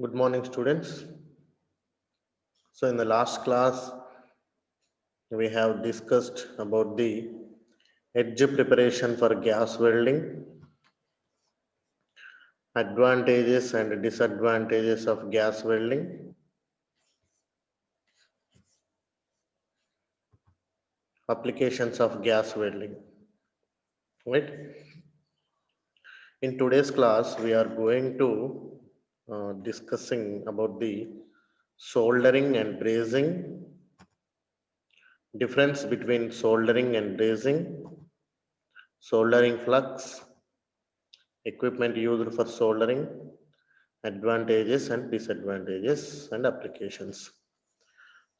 Good morning, students. So in the last class, we have discussed about the edge preparation for gas welding, advantages and disadvantages of gas welding, applications of gas welding, right? In today's class, we are going to discussing about the soldering and brazing, difference between soldering and brazing, soldering flux, equipment used for soldering, advantages and disadvantages and applications.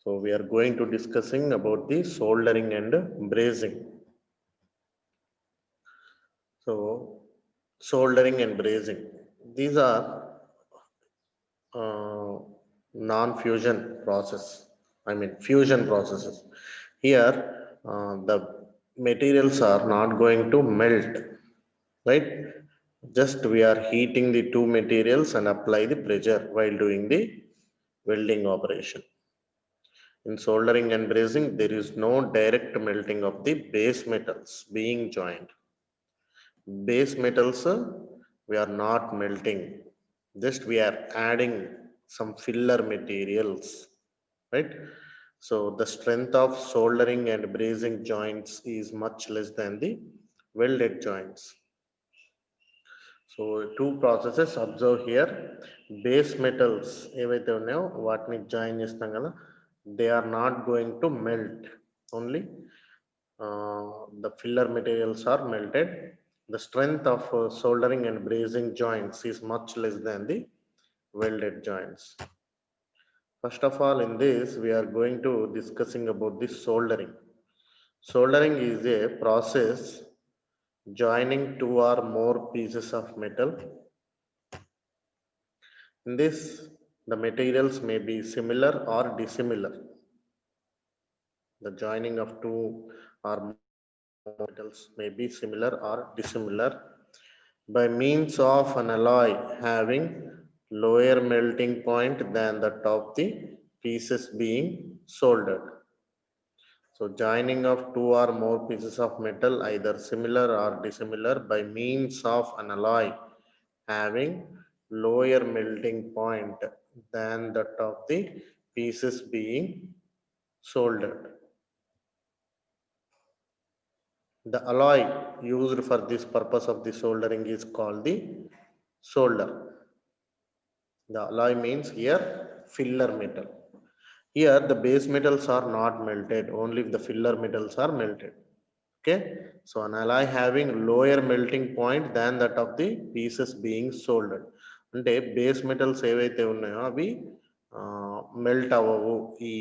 So we are going to discussing about the soldering and brazing. So soldering and brazing, these are non-fusion process. I mean fusion processes. Here the materials are not going to melt, right? Just we are heating the two materials and apply the pressure while doing the welding operation. In soldering and brazing, there is no direct melting of the base metals being joined. Base metals, we are not melting. Just we are adding some filler materials, right? So the strength of soldering and brazing joints is much less than the welded joints. So two processes observe here. Base metals ఏవైతే ఉన్నాయో వాటిని join చేస్తాం కదా, they are not going to melt. Only the filler materials are melted. The strength of soldering and brazing joints is much less than the welded joints. First of all, in this we are going to discussing about the soldering. Soldering is a process joining two or more pieces of metal. In this, the materials may be similar or dissimilar. The joining of two or more metals may be similar or dissimilar by means of an alloy having lower melting point than that of the pieces being soldered. So joining of two or more pieces of metal either similar or dissimilar by means of an alloy having lower melting point than that of the pieces being soldered. The alloy used for this purpose of the soldering is called the solder. The alloy means here filler metal. Here the base metals are not melted, only the filler metals are melted. Okay, so an alloy having lower melting point than that of the pieces being soldered. అంటే base metals ఏవైతే ఉన్నాయో అవి melt అవ్వవు, ఈ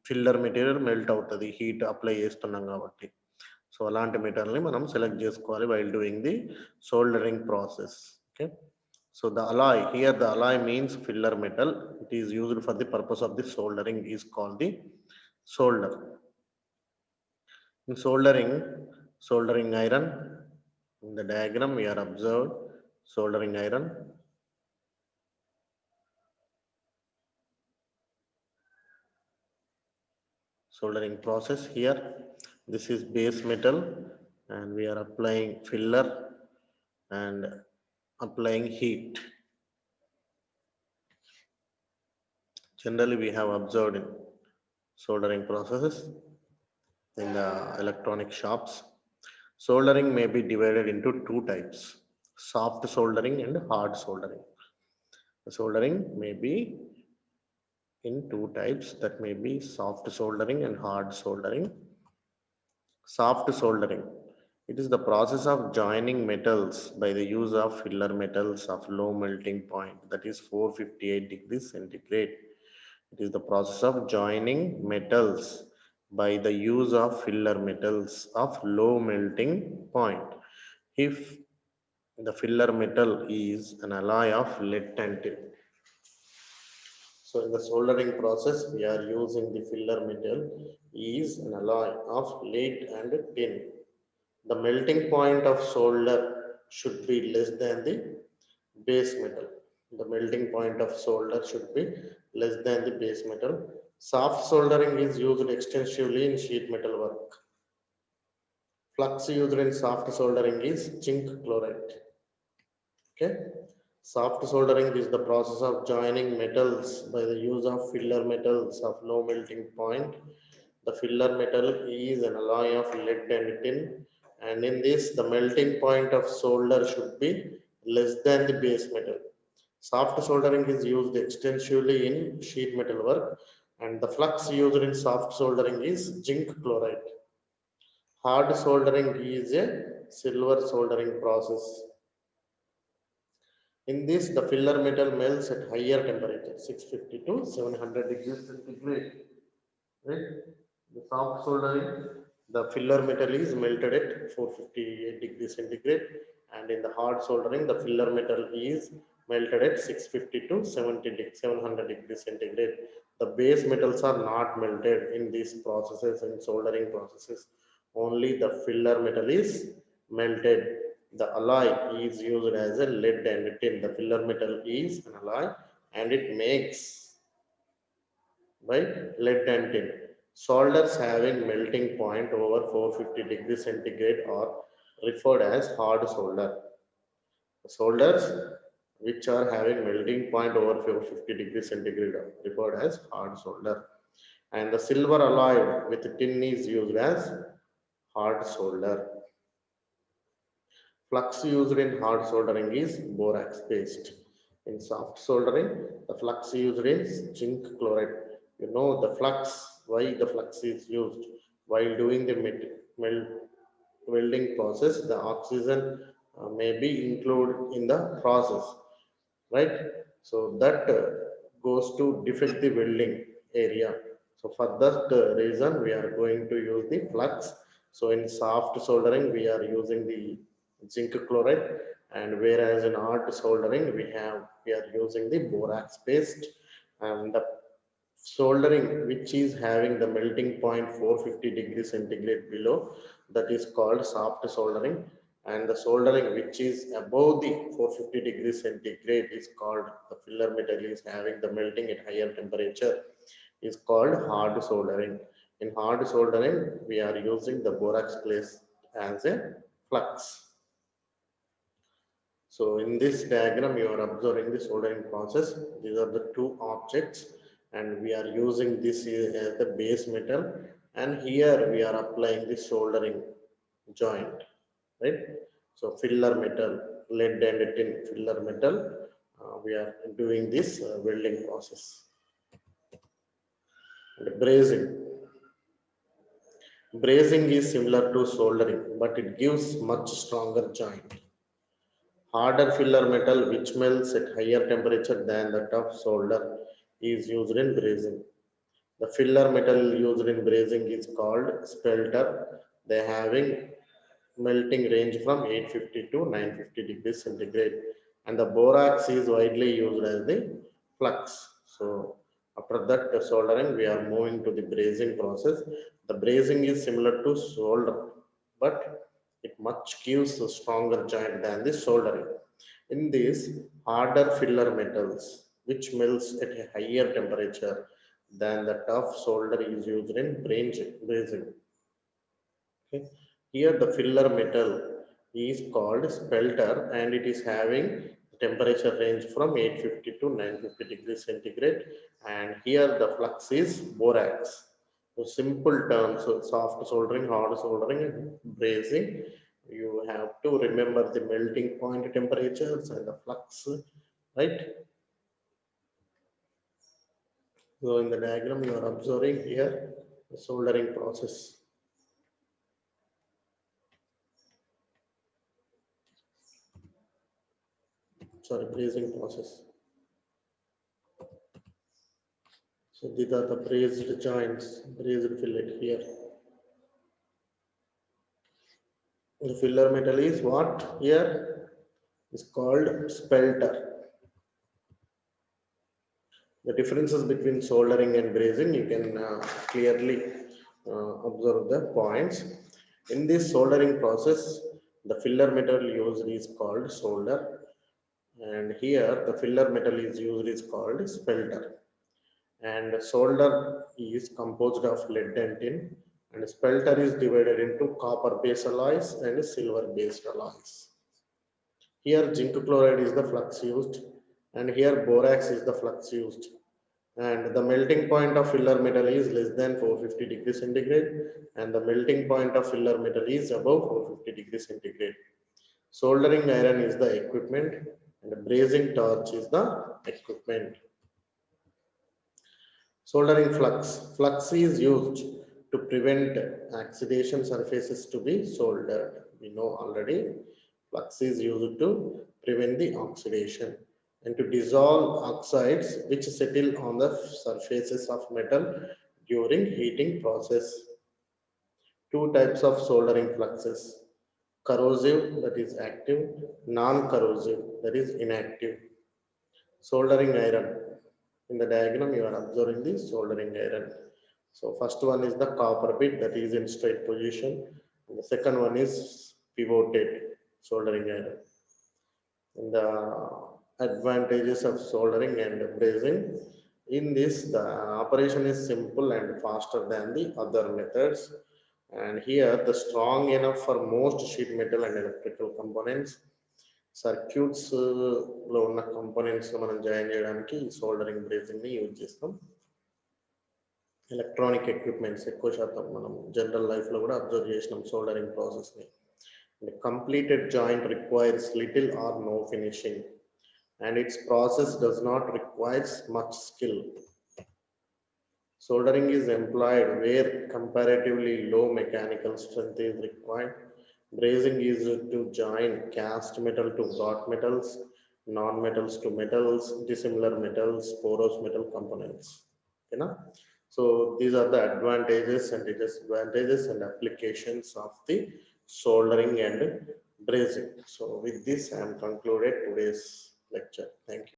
filler material melt అవుతుంది heat apply చేస్తున్నాం కాబట్టి. So అలాంటి మెటీరియల్ని మనం సెలెక్ట్ చేసుకోవాలి while doing the soldering process. Okay, so the alloy here, the alloy means filler metal. It is used for the purpose of the soldering is called the solder. In soldering iron, in the diagram we are observed soldering iron. Soldering process here, this is base metal and we are applying filler and applying heat. Generally we have observed in soldering processes in the electronic shops. Soldering may be divided into two types: soft soldering and hard soldering. The soldering may be in two types, that may be soft soldering and hard soldering. Soft soldering, it is the process of joining metals by the use of filler metals of low melting point, that is 458 degrees centigrade. It is the process of joining metals by the use of filler metals of low melting point. If the filler metal is an alloy of lead and tin. So in the soldering process, we are using the filler metal is an alloy of lead and tin. The melting point of solder should be less than the base metal. The melting point of solder should be less than the base metal. Soft soldering is used extensively in sheet metal work. Flux used in soft soldering is zinc chloride. Okay. Soft soldering is the process of joining metals by the use of filler metals of low melting point. The filler metal is an alloy of lead and tin, and in this, the melting point of solder should be less than the base metal. Soft soldering is used extensively in sheet metal work, and the flux used in soft soldering is zinc chloride. Hard soldering is a silver soldering process. In this, the filler metal melts at higher temperature, 650 to 700 degrees centigrade. Right? The soft soldering, the filler metal is melted at 458 degrees centigrade, and in the hard soldering, the filler metal is melted at 650 to 700 degrees centigrade. The base metals are not melted in these processes and soldering processes. Only the filler metal is melted. The alloy is used as a lead and tin. The filler metal is an alloy and it makes by lead and tin. Solders having melting point over 450 degrees centigrade are referred as hard solder. Solders which are having melting point over 450 degrees centigrade are referred as hard solder. And the silver alloy with tin is used as hard solder. Flux used in hard soldering is borax based. In soft soldering, the flux used is zinc chloride. You know the flux, why the flux is used. While doing the welding process, the oxygen may be included in the process, right? So that goes to defect the welding area. So for that reason, we are going to use the flux. So in soft soldering, we are using the zinc chloride, and whereas in hard soldering, we are using the borax paste, and the soldering which is having the melting point 450 degrees centigrade below, that is called soft soldering, and the soldering which is above the 450 degrees centigrade is called, the filler metal is having the melting at higher temperature, is called hard soldering. In hard soldering, we are using the borax paste as a flux. So in this diagram, you are observing the soldering process. These are the two objects, and we are using this as the base metal. And here we are applying the soldering joint, right? So filler metal, lead and tin filler metal. We are doing this welding process. And brazing. Brazing is similar to soldering, but it gives much stronger joint. Harder filler metal which melts at higher temperature than the tough solder is used in brazing. The filler metal used in brazing is called spelter. They having melting range from 850 to 950 degrees centigrade, and the borax is widely used as the flux. So after that soldering, we are moving to the brazing process. The brazing is similar to solder, but it much gives a stronger joint than the soldering. In this, harder filler metals, which melts at a higher temperature than the tough solder, is used in brazing. Okay. Here the filler metal is called spelter, and it is having temperature range from 850 to 950 degrees centigrade, and here the flux is borax. So simple terms, so soft soldering, hard soldering and brazing, you have to remember the melting point temperatures and the flux, right? So in the diagram you are observing here the soldering process. Sorry, brazing process. So these are the brazed joints, brazed fillet here. The filler metal is what here is called spelter. The differences between soldering and brazing, you can clearly observe the points. In this soldering process, the filler metal used is called solder, And here the filler metal is used is called spelter. And solder is composed of lead and tin, and spelter is divided into copper based alloys and silver based alloys. Here zinc chloride is the flux used, and here borax is the flux used. And the melting point of filler metal is less than 450 degrees centigrade, and the melting point of filler metal is above 450 degrees centigrade. Soldering iron is the equipment, and brazing torch is the equipment. Soldering flux. Flux is used to prevent oxidation surfaces to be soldered. We know already flux is used to prevent the oxidation and to dissolve oxides which settle on the surfaces of metal during heating process. Two types of soldering fluxes. Corrosive, that is active, non-corrosive, that is inactive. Soldering iron. In the diagram, you are observing the soldering iron. So first one is the copper bit that is in straight position. And the second one is pivoted soldering iron. And the advantages of soldering and brazing. In this, the operation is simple and faster than the other methods. And here, the strong enough for most sheet metal and electrical components. Circuits లో ఉన్న components మనం join చేయడానికి soldering brazing ని use చేస్తాం. Electronic equipments ఎక్కువ శాతం మనం general life లో కూడా అబ్జర్వ్ చేసినాం సోల్డరింగ్ ప్రాసెస్ ని. Completed joint requires little or no finishing and its process does not requires much skill. Soldering is employed where comparatively low mechanical strength is required. Brazing is to join cast metal to wrought metals, non-metals to metals, dissimilar metals, porous metal components. Okay, na? So these are the advantages and disadvantages and applications of the soldering and brazing. So with this, I am concluded today's lecture. Thank you.